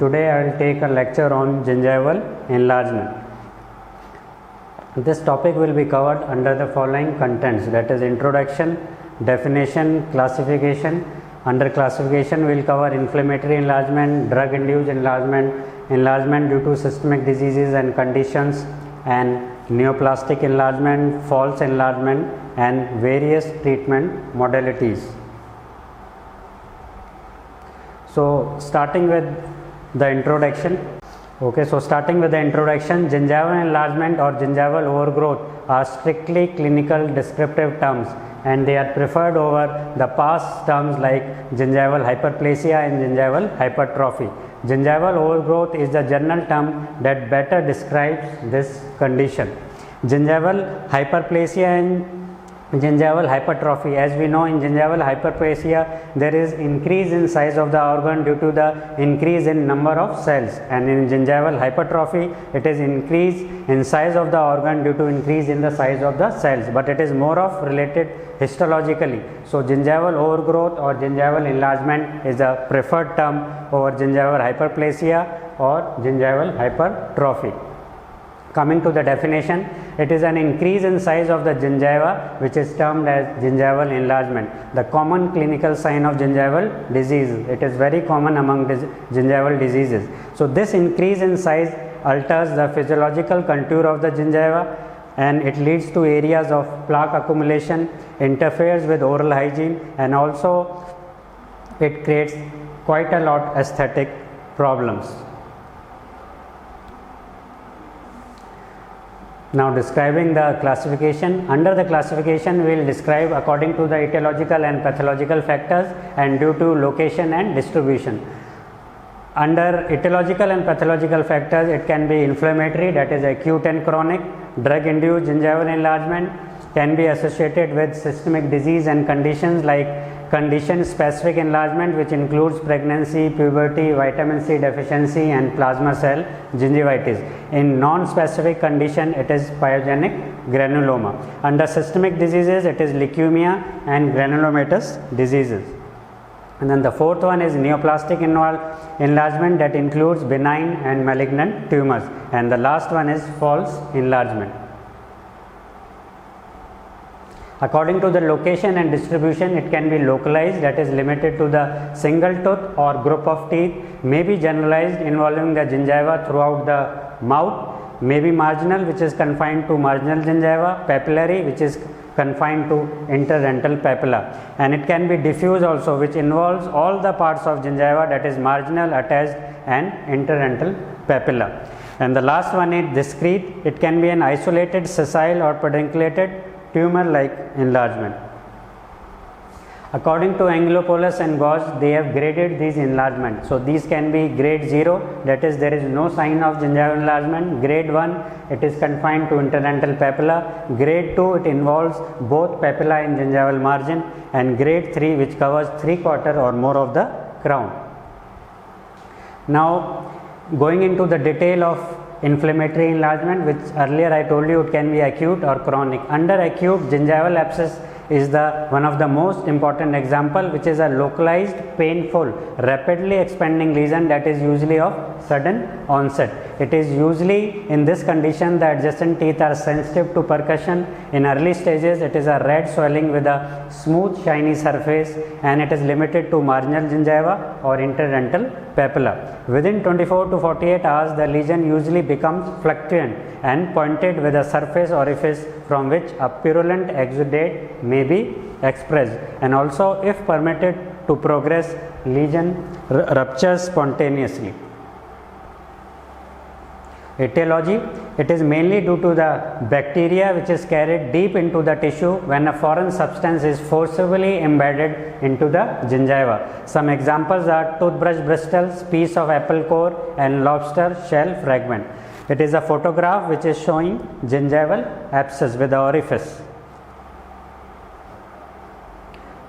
today I will take a lecture on gingival enlargement. This topic will be covered under the following contents, that is introduction, definition, classification. Under classification we will cover inflammatory enlargement, drug induced enlargement, enlargement due to systemic diseases and conditions, and neoplastic enlargement, false enlargement, and various treatment modalities. So starting with the introduction. Okay, so starting with the introduction, gingival enlargement or gingival overgrowth are strictly clinical descriptive terms, and they are preferred over the past terms like gingival hyperplasia and gingival hypertrophy. Gingival overgrowth is the general term that better describes this condition. Gingival hyperplasia and gingival hypertrophy, as we know, in gingival hyperplasia there is increase in size of the organ due to the increase in number of cells, and in gingival hypertrophy it is increase in size of the organ due to increase in the size of the cells, but it is more of related histologically. So gingival overgrowth or gingival enlargement is a preferred term over gingival hyperplasia or gingival hypertrophy. Coming to the definition, it is an increase in size of the gingiva which is termed as gingival enlargement. The common clinical sign of gingival disease, it is very common among gingival diseases. So this increase in size alters the physiological contour of the gingiva, and it leads to areas of plaque accumulation, interferes with oral hygiene, and also it creates quite a lot aesthetic problems. Now describing the classification. Under the classification we will describe according to the etiological and pathological factors and due to location and distribution. Under etiological and pathological factors, it can be inflammatory, that is acute and chronic. Drug induced gingival enlargement can be associated with systemic disease and conditions like condition specific enlargement, which includes pregnancy, puberty, vitamin C deficiency, and plasma cell gingivitis. In non-specific condition, it is pyogenic granuloma. Under systemic diseases, it is leukemia and granulomatous diseases. And then the fourth one is neoplastic enlargement, that includes benign and malignant tumors. And the last one is false enlargement. According to the location and distribution, it can be localized, that is limited to the single tooth or group of teeth, may be generalized involving the gingiva throughout the mouth, may be marginal, which is confined to marginal gingiva, papillary, which is confined to interdental papilla, and it can be diffuse also, which involves all the parts of gingiva, that is marginal, attached, and interdental papilla. And the last one is discrete. It can be an isolated sessile or pedunculated tumor like enlargement. According to Angelopoulos and Gauge, they have graded these enlargements. So these can be grade 0, that is there is no sign of gingival enlargement. Grade 1, it is confined to interdental papilla. Grade 2, it involves both papilla and gingival margin. And grade 3, which covers 3/4 or more of the crown. Now going into the detail of inflammatory enlargement, which earlier I told you it can be acute or chronic. Under acute, gingival abscess is the one of the most important example, which is a localized, painful, rapidly expanding lesion that is usually of sudden onset. It is usually in this condition the adjacent teeth are sensitive to percussion. In early stages, it is a red swelling with a smooth shiny surface, and it is limited to marginal gingiva or interdental papilla. Within 24 to 48 hours, the lesion usually becomes fluctuant and pointed with a surface orifice from which a purulent exudate may be expressed, and also if permitted to progress, lesion ruptures spontaneously. Etiology, it is mainly due to the bacteria which is carried deep into the tissue when a foreign substance is forcibly embedded into the gingiva. Some examples are toothbrush bristles, piece of apple core, and lobster shell fragment. It is a photograph which is showing gingival abscess with the orifice.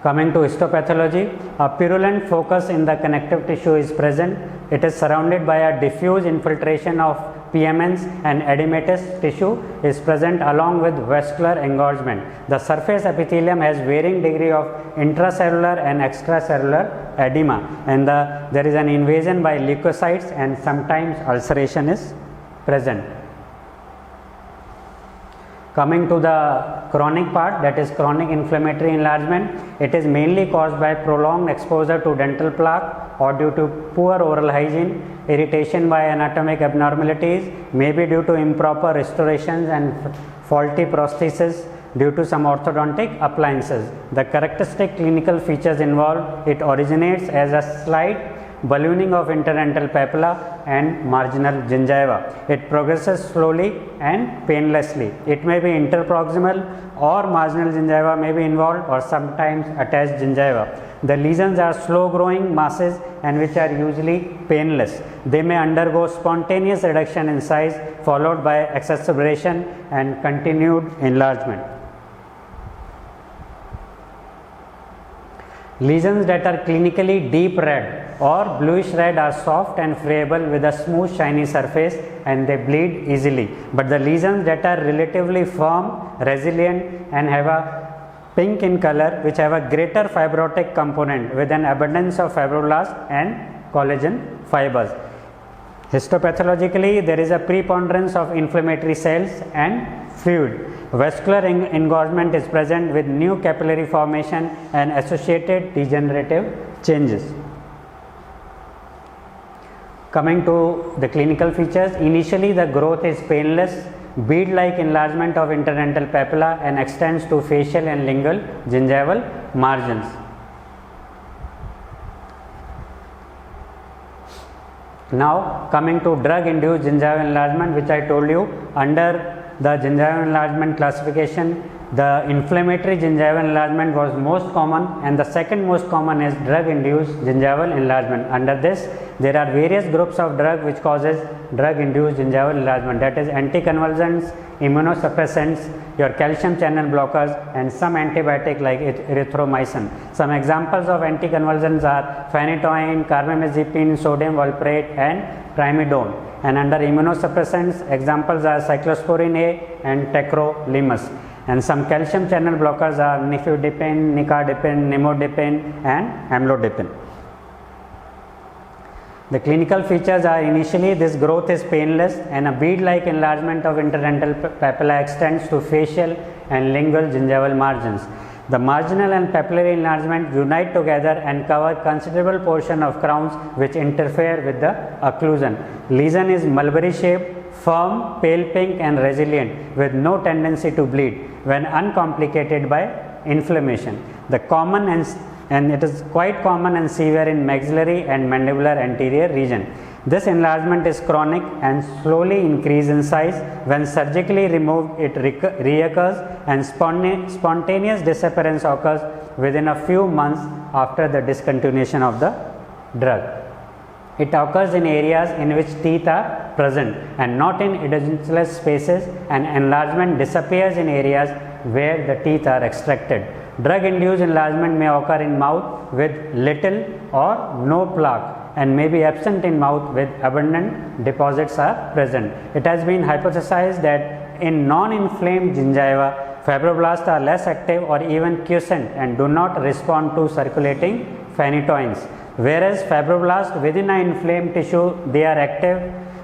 Coming to histopathology, a purulent focus in the connective tissue is present. It is surrounded by a diffuse infiltration of PMNs and edematous tissue is present along with vascular engorgement. The surface epithelium has varying degree of intracellular and extracellular edema, and there is an invasion by leukocytes, and sometimes ulceration is present. Coming to the chronic part, that is chronic inflammatory enlargement, it is mainly caused by prolonged exposure to dental plaque or due to poor oral hygiene, irritation by anatomic abnormalities, maybe due to improper restorations and faulty prosthesis due to some orthodontic appliances. The characteristic clinical features involved, it originates as a slight ballooning of interdental papilla and marginal gingiva. It progresses slowly and painlessly. It may be interproximal or marginal gingiva may be involved, or sometimes attached gingiva. The lesions are slow growing masses and which are usually painless. They may undergo spontaneous reduction in size followed by exacerbation and continued enlargement. Lesions that are clinically deep red or bluish red are soft and friable with a smooth shiny surface and they bleed easily. But the lesions that are relatively firm, resilient and have a pink in color, which have a greater fibrotic component with an abundance of fibroblasts and collagen fibers. Histopathologically, there is a preponderance of inflammatory cells and fluid. Vascular engorgement is present with new capillary formation and associated degenerative changes. Coming to the clinical features, initially the growth is painless, bead-like enlargement of interdental papilla and extends to facial and lingual gingival margins. Now coming to drug-induced gingival enlargement, which I told you, under the gingival enlargement classification, the inflammatory gingival enlargement was most common and the second most common is drug-induced gingival enlargement. Under this, there are various groups of drug which causes drug-induced gingival enlargement, that is anticonvulsants, immunosuppressants, your calcium channel blockers and some antibiotic like erythromycin. Some examples of anticonvulsants are phenytoin, carbamazepine, sodium valproate and primidone. And under immunosuppressants, examples are cyclosporin A and tacrolimus. And some calcium channel blockers are nifedipine, nicardipine, nimodipine and amlodipine. The clinical features are initially this growth is painless and a bead-like enlargement of interdental papilla extends to facial and lingual gingival margins. The marginal and papillary enlargement unite together and cover considerable portion of crowns which interfere with the occlusion. Lesion is mulberry shaped, firm, pale pink and resilient with no tendency to bleed when uncomplicated by inflammation. The common and it is quite common and severe in maxillary and mandibular anterior region. This enlargement is chronic and slowly increase in size. When surgically removed, it reoccurs and spontaneous disappearance occurs within a few months after the discontinuation of the drug. It occurs in areas in which teeth are present and not in edentulous spaces, and enlargement disappears in areas where the teeth are extracted. Drug-induced enlargement may occur in mouth with little or no plaque and may be absent in mouth with abundant deposits are present. It has been hypothesized that in non-inflamed gingiva, fibroblasts are less active or even quiescent and do not respond to circulating phenytoins, whereas fibroblasts within an inflamed tissue, they are active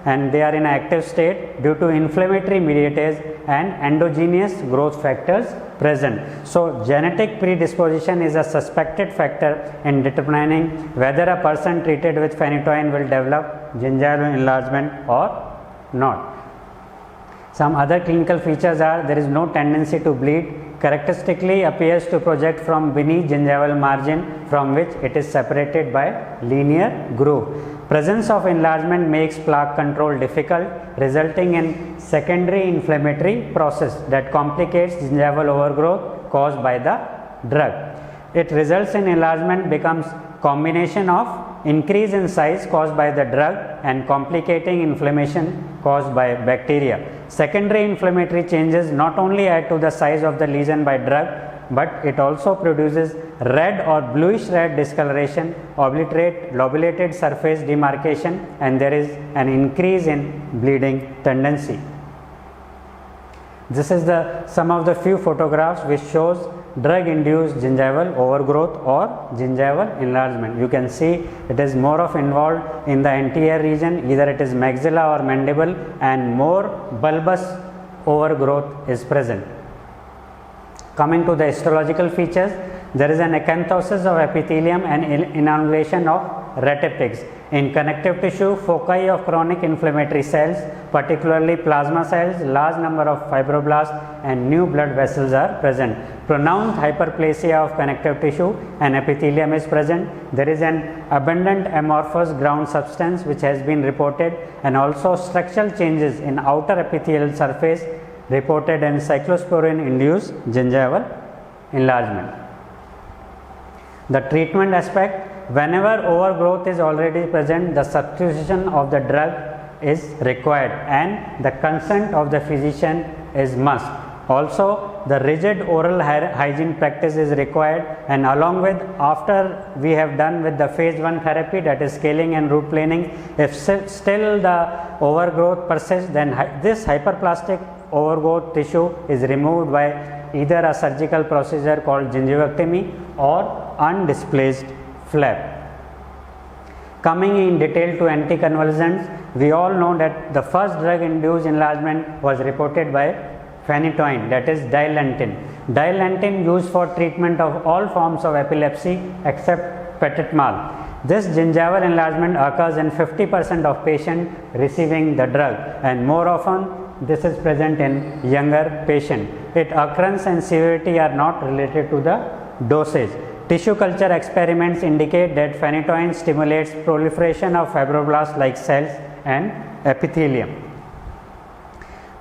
and they are in an active state due to inflammatory mediators and endogenous growth factors present. So, genetic predisposition is a suspected factor in determining whether a person treated with phenytoin will develop gingival enlargement or not. Some other clinical features are there is no tendency to bleed, characteristically appears to project from beneath gingival margin from which it is separated by linear groove. Presence of enlargement makes plaque control difficult, resulting in secondary inflammatory process that complicates gingival overgrowth caused by the drug. It results in enlargement becomes combination of increase in size caused by the drug and complicating inflammation caused by bacteria. Secondary inflammatory changes not only add to the size of the lesion by drug, but it also produces red or bluish red discoloration, lobulated surface demarcation, and there is an increase in bleeding tendency. This is some of the few photographs which shows drug-induced gingival overgrowth or gingival enlargement. You can see it is more of involved in the anterior region, either it is maxilla or mandible, and more bulbous overgrowth is present. Coming to the histological features, there is an acanthosis of epithelium and innovation of retipex. In connective tissue, foci of chronic inflammatory cells, particularly plasma cells, large number of fibroblasts and new blood vessels are present. Pronounced hyperplasia of connective tissue and epithelium is present. There is an abundant amorphous ground substance which has been reported, and also structural changes in outer epithelial surface reported in cyclosporin induced gingival enlargement. The treatment aspect, whenever overgrowth is already present, the substitution of the drug is required and the consent of the physician is must. Also, the rigid oral hygiene practice is required, and along with, after we have done with the phase 1 therapy, that is scaling and root planing, if still the overgrowth persists, then this hyperplastic overgrowth tissue is removed by either a surgical procedure called gingivectomy or undisplaced flap. Coming in detail to anticonvulsants, we all know that the first drug-induced enlargement was reported by phenytoin, that is dilantin. Dilantin used for treatment of all forms of epilepsy except petit mal. This gingival enlargement occurs in 50% of patients receiving the drug, and more often this is present in younger patients. Its occurrence and severity are not related to the dosage. Tissue culture experiments indicate that phenytoin stimulates proliferation of fibroblast-like cells and epithelium.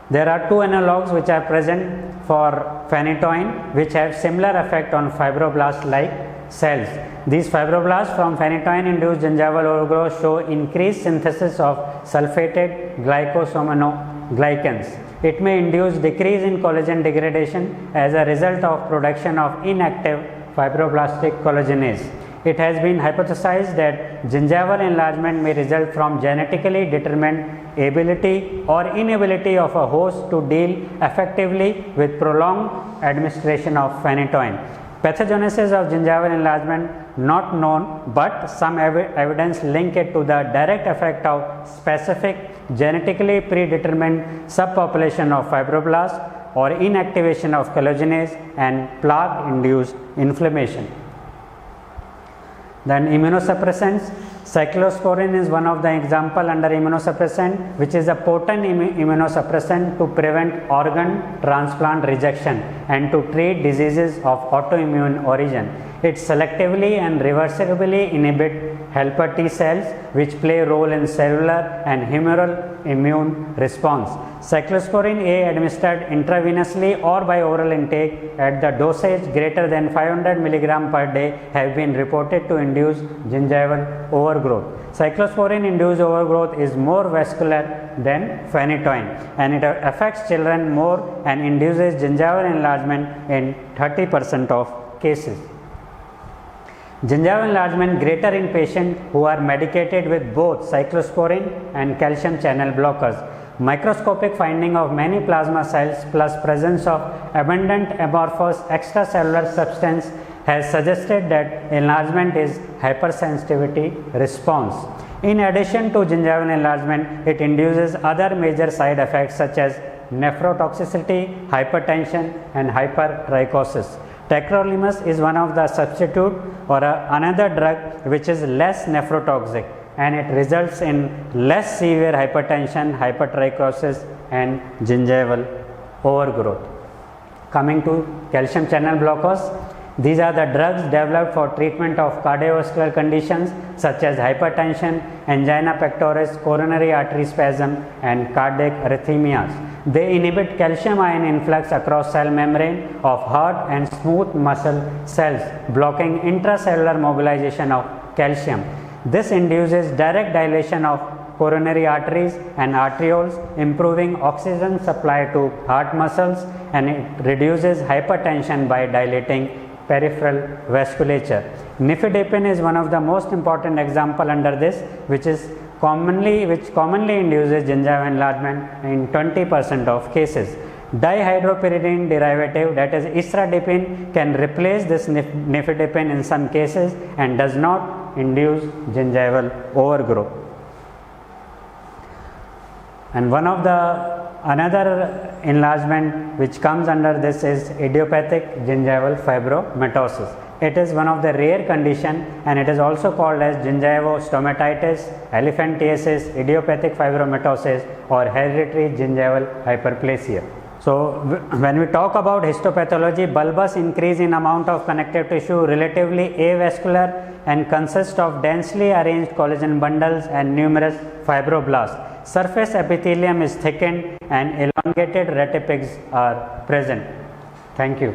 There are two analogues which are present for phenytoin which have similar effect on fibroblast-like cells. These fibroblasts from phenytoin-induced gingival overgrowth show increased synthesis of sulfated glycosaminoglycans. It may induce decrease in collagen degradation as a result of production of inactive fibroblastic collagenase. It has been hypothesized that gingival enlargement may result from genetically determined ability or inability of a host to deal effectively with prolonged administration of phenytoin. Pathogenesis of gingival enlargement not known, but some evidence link it to the direct effect of specific genetically predetermined subpopulation of fibroblasts or inactivation of collagenase and plaque-induced inflammation. Then immunosuppressants, cyclosporin is one of the example under immunosuppressant, which is a potent immunosuppressant to prevent organ transplant rejection and to treat diseases of autoimmune origin. It selectively and reversibly inhibits helper T cells which play a role in cellular and humoral immune response. Cyclosporin A administered intravenously or by oral intake at the dosage greater than 500 mg per day have been reported to induce gingival overgrowth. Cyclosporin induced overgrowth is more vascular than phenytoin, and it affects children more and induces gingival enlargement in 30% of cases. Gingival enlargement greater in patients who are medicated with both cyclosporin and calcium channel blockers. Microscopic finding of many plasma cells plus presence of abundant amorphous extracellular substance has suggested that enlargement is hypersensitivity response. In addition to gingival enlargement, it induces other major side effects such as nephrotoxicity, hypertension, and hypertrichosis. Tacrolimus is one of the substitute or another drug which is less nephrotoxic, and it results in less severe hypertension, hypertrichosis, and gingival overgrowth. Coming to calcium channel blockers, these are the drugs developed for treatment of cardiovascular conditions such as hypertension, angina pectoris, coronary artery spasm, and cardiac arrhythmias. They inhibit calcium ion influx across cell membrane of heart and smooth muscle cells, blocking intracellular mobilization of calcium. This induces direct dilation of coronary arteries and arterioles, improving oxygen supply to heart muscles, and it reduces hypertension by dilating peripheral vasculature. Nifedipine is one of the most important example under this, which commonly induces gingival enlargement in 20% of cases. Dihydropyridine derivative, that is isradipine, can replace this nifedipine in some cases and does not induce gingival overgrowth. And one of the another enlargement which comes under this is idiopathic gingival fibromatosis. It is one of the rare condition and it is also called as gingivostomatitis, elephantiasis, idiopathic fibromatosis or hereditary gingival hyperplasia. So when we talk about histopathology, bulbous increase in amount of connective tissue, relatively avascular and consists of densely arranged collagen bundles and numerous fibroblasts. Surface epithelium is thickened and elongated retipegs are present. Thank you.